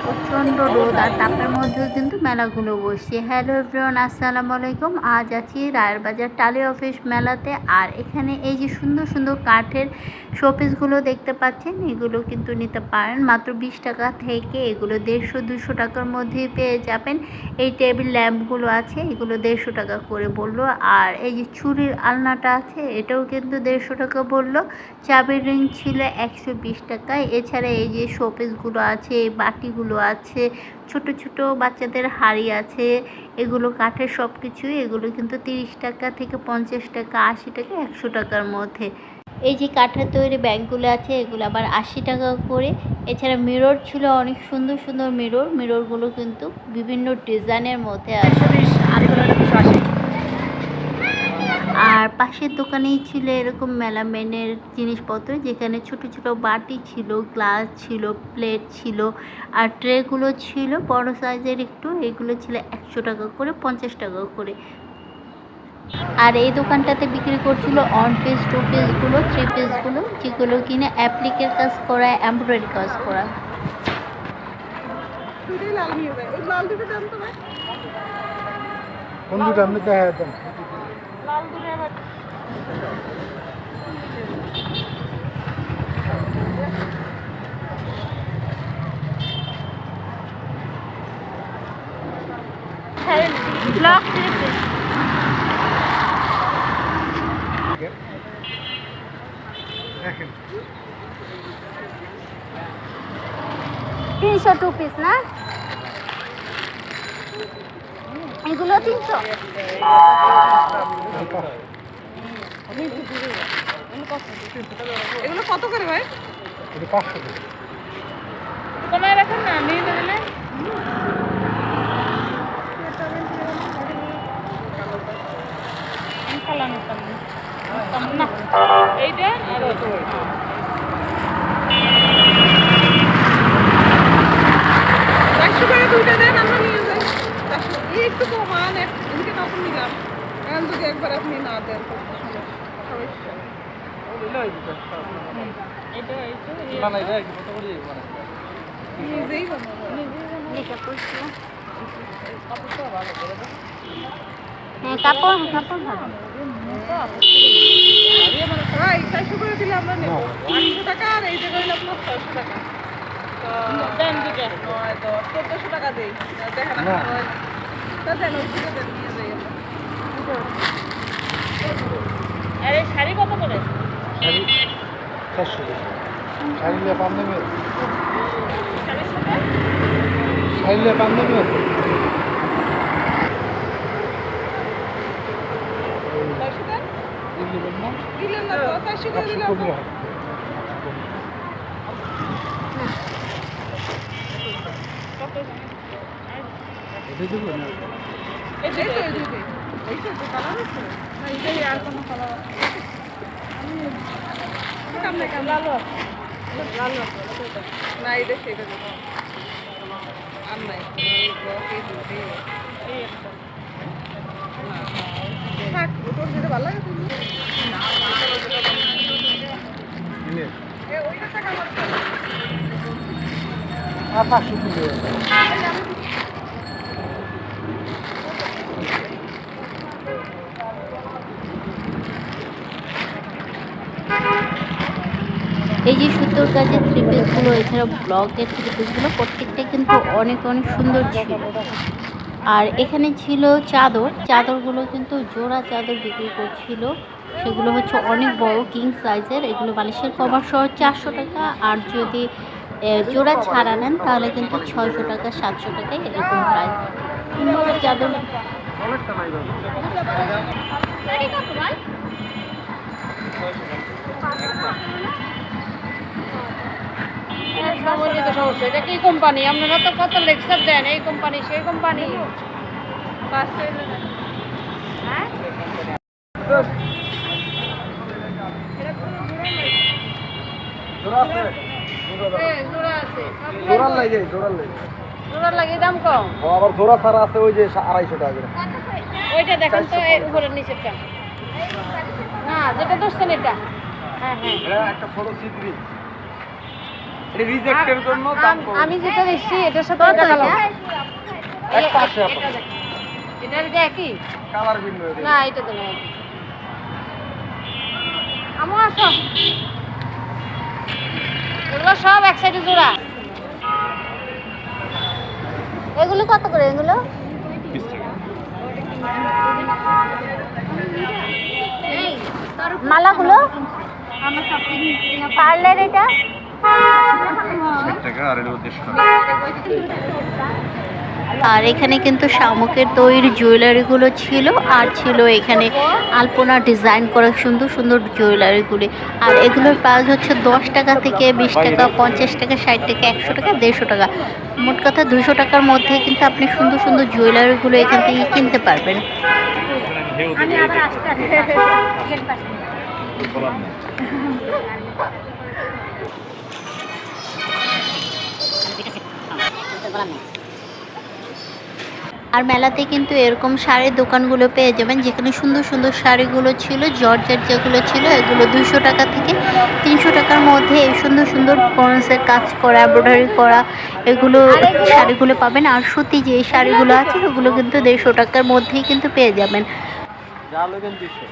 প্রচণ্ড রোদ আর তাপের মধ্যেও কিন্তু মেলাগুলো বসছে। হ্যালো এভরিওয়ান, আসসালামু আলাইকুম। আজ আছি রায়ের বাজার টালি অফিস মেলাতে। আর এখানে এই যে সুন্দর সুন্দর কাঠের শোপিসগুলো দেখতে পাচ্ছেন, এগুলো কিন্তু নিতে পারেন মাত্র 20 টাকা থেকে। এগুলো 150-200 টাকার মধ্যেই পেয়ে যাবেন। এই টেবিল ল্যাম্পগুলো আছে, এগুলো 150 টাকা করে বললো। আর এই যে চুরির আলনাটা আছে, এটাও কিন্তু 150 টাকা বললো। চাবির রিং ছিল 120 টাকায়। এছাড়া এই যে শোপিসগুলো আছে, এই বাটিগুলো আছে, ছোট ছোট বাচ্চাদের হাড়ি আছে, এগুলো কাঠের সব কিছুই। এগুলো কিন্তু 30 টাকা থেকে 50 টাকা, 80 টাকা, 100 টাকার মধ্যে। এই যে কাঠের তৈরি ব্যাগগুলো আছে, এগুলো আবার 80 টাকা করে। এছাড়া মিরর ছিল, অনেক সুন্দর সুন্দর মিররগুলো কিন্তু বিভিন্ন ডিজাইনের মধ্যে আছে। আর পাশের দোকানেই ছিল এরকম মেলামেনের জিনিসপত্র, যেখানে ছোট ছোট বাটি ছিল, গ্লাস ছিল, প্লেট ছিল, আর ট্রেগুলো ছিল বড় সাইজের একটু। এগুলো ছিল 100 টাকা করে, 50 টাকা করে। আর এই দোকানটাতে বিক্রি করছিল অন পিস, 2 পিসগুলো, 3 পিসগুলো, যেগুলো কিনে অ্যাপ্লিকের কাজ করা, এমব্রয়ডারি কাজ করা। কোন দুটো আপনি দেখা দেন? ব্লক 300 2 পিস না, এগুলো 300। এগুলো কত করে ভাই? এটা 500 টাকা। কমায় রাখেন না, নিয়ে নিলে এইটা আর 400 করে দুইটা দেন, আমরা নিয়ে যাই। 400 একটু কমান, এদিকে তখন নিলাম। এখন যদি একবার আপনি না দেন নিজেই কাপড় কাপড় ভালো। 400 করে দিলে আমরা নেব 800 টাকা, আর এই জায়গায় হলো আপনার 600 টাকা। দেন দুটো 1400 টাকা দেই। দেখেন দেন, ওই দিকে দেন, নিয়ে যাই আমরা। আরে শাড়ি কত করে? শাড়ি 400 টাকা। শাড়ি নিয়ে পান দেবে? শাড়ি নিয়ে পান দেবে? দিলেন না তো, 400 করে দিলাম। না এটা সেটা আর নাই। থাক, ওটার যেটা ভালো লাগে ওইটা টাকা আমার আর 500 টাকা। এই যে সুতোর কাজের 3 পিসগুলো, এছাড়া ব্লকের 3 পিসগুলো, প্রত্যেকটা কিন্তু অনেক অনেক সুন্দর ছিল। আর এখানে ছিল চাদরগুলো কিন্তু জোড়া চাদর বিক্রি করছিল। সেগুলো হচ্ছে অনেক বড় কিং সাইজের। এগুলো বালিশের কভার সহ 400 টাকা, আর যদি জোড়া ছাড়া নেন তাহলে কিন্তু 600 টাকা, 700 টাকায় এরকম প্রাইস। চাদর সমস্যা। এটা কি কোম্পানি? আপনারা তো কত লেকচার দেন, এই কোম্পানি সেই কোম্পানি। জোড়া লাগে দাম কম। আবার জোড়া ছাড়া আছে ওই যে 250 টাকা করে। ওইটা দেখেন তো, উপরের নিচেরটা না যেটা ধরছেন এটা হ্যাঁ হ্যাঁ একটা ফটো সিট দিন। এটা রিজেক্টের জন্য দাম কম। আমি যেটা দিচ্ছি এটার সাথে এটা কালার এক পাশে আপনি এটার যে একই কালার ভিন্ন হয়ে না এটা তো না আমো আসো এগুলো সব এক সাইডে জোড়া এগুলো কত করে এগুলো? 20 টাকা। মালাগুলো পার্লের এটা 60 টাকা আর এটা 150 টাকা। আর এখানে কিন্তু শামুকের তৈরি জুয়েলারিগুলো ছিল আর ছিল এখানে আলপনা ডিজাইন করা সুন্দর সুন্দর জুয়েলারিগুলি। আর এগুলোর প্রাইস হচ্ছে 10 টাকা থেকে 20 টাকা, 50 টাকা, 60 টাকা, 100 টাকা, 150 টাকা। মোট কথা 200 টাকার মধ্যে কিন্তু আপনি সুন্দর সুন্দর জুয়েলারিগুলো এখান থেকে কিনতে পারবেন। আমি আবার আসতে বললাম না। আর মেলাতে কিন্তু এরকম শাড়ির দোকানগুলো পেয়ে যাবেন যেখানে সুন্দর সুন্দর শাড়িগুলো ছিল, জর্জেট যেগুলো ছিল এগুলো 200 টাকা থেকে 300 টাকার মধ্যে এই সুন্দর সুন্দর কনসের কাজ করা, এমব্রয়ডারি করা এগুলো শাড়িগুলো পাবেন। আর সুতি যে শাড়িগুলো আছে ওগুলো কিন্তু 150 টাকার মধ্যেই কিন্তু পেয়ে যাবেন। যা লাগেন 200।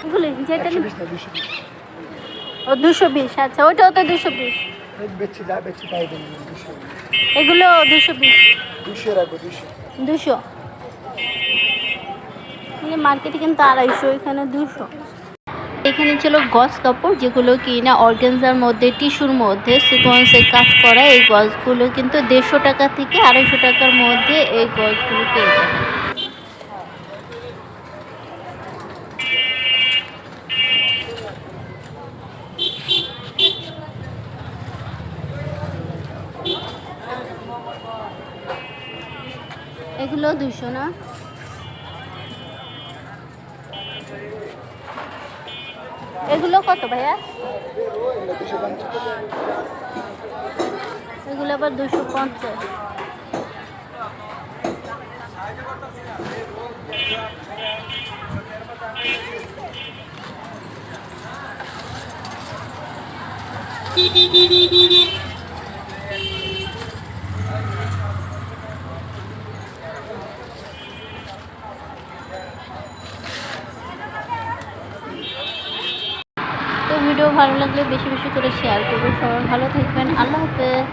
এগুলো যেটা ও 220, আচ্ছা ওটাও তো 220, বেচি যা বেচি তাই দেন 200। এগুলো 220, 200 রাখো 200। 200 মানে মার্কেটে কিন্তু 250, এখানে 200। এখানে ছিল গজ কাপড় যেগুলো কিনা অর্গানজার মধ্যে, টিস্যুর মধ্যে সিকোয়েন্সের কাজ করা। এই গজগুলো কিন্তু 150 টাকা থেকে 250 টাকার মধ্যে এই গজগুলো পেয়ে যাবেন। এগুলো 200 না? এগুলো কত ভাইয়া? এগুলো আবার 250। তো ভিডিও ভালো লাগলে বেশি বেশি করে শেয়ার করবেন। সবাই ভালো থাকবেন। আল্লাহ হাফেজ।